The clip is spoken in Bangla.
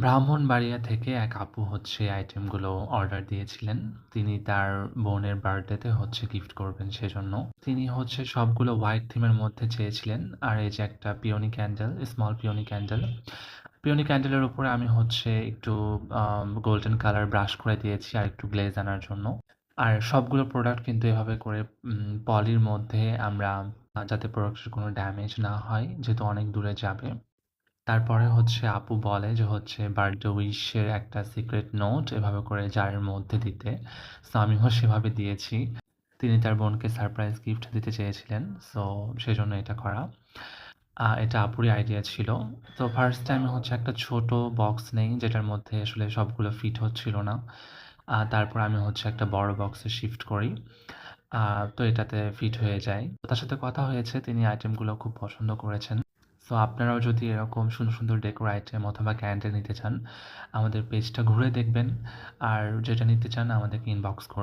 ব্রাহ্মণবাড়িয়া থেকে এক আপু আইটেমগুলো অর্ডার দিয়েছিলেন। তিনি তার বোনের বার্থডেতে গিফট করবেন সেজন্য। তিনি সবগুলো হোয়াইট থিমের মধ্যে চেয়েছিলেন। আর এই যে একটা peony candle, small peony candle. Peony ক্যান্ডেলের উপরে আমি একটু গোল্ডেন কালার ব্রাশ করে দিয়েছি আর একটু গ্লেজ আনার জন্য। আর সবগুলো প্রোডাক্ট কিন্তু এভাবে করে পলির মধ্যে আমরা যাতে প্রোডাক্টের কোনো ড্যামেজ না হয়, যেহেতু অনেক দূরে যাবে। তারপরে আপু বলে যে বার্থডে উইশের একটা সিক্রেট নোট এভাবে করে জারের মধ্যে দিতে। সো আমিও সেভাবে দিয়েছি। তিনি তার বোনকে সারপ্রাইজ গিফট দিতে চেয়েছিলেন। সো সেজন্য এটা করা। এটা আপুরই আইডিয়া ছিল। তো ফার্স্ট টাইম একটা ছোট বক্স নেই যেটার মধ্যে আসলে সবগুলো ফিট হচ্ছিল না। তারপর আমি একটা বড় বক্সে শিফট করি। তো এটাতে ফিট হয়ে যায়। তার সাথে কথা হয়েছে, তিনি আইটেমগুলো খুব পছন্দ করেছেন। সো আপনারাও যদি এরকম সুন্দর, সুন্দর ডেকোর আইটেম অথবা ক্যান্ডেল নিতে চান, আমাদের পেজটা ঘুরে দেখবেন। আর যেটা নিতে চান আমাদেরকে ইনবক্স করবেন।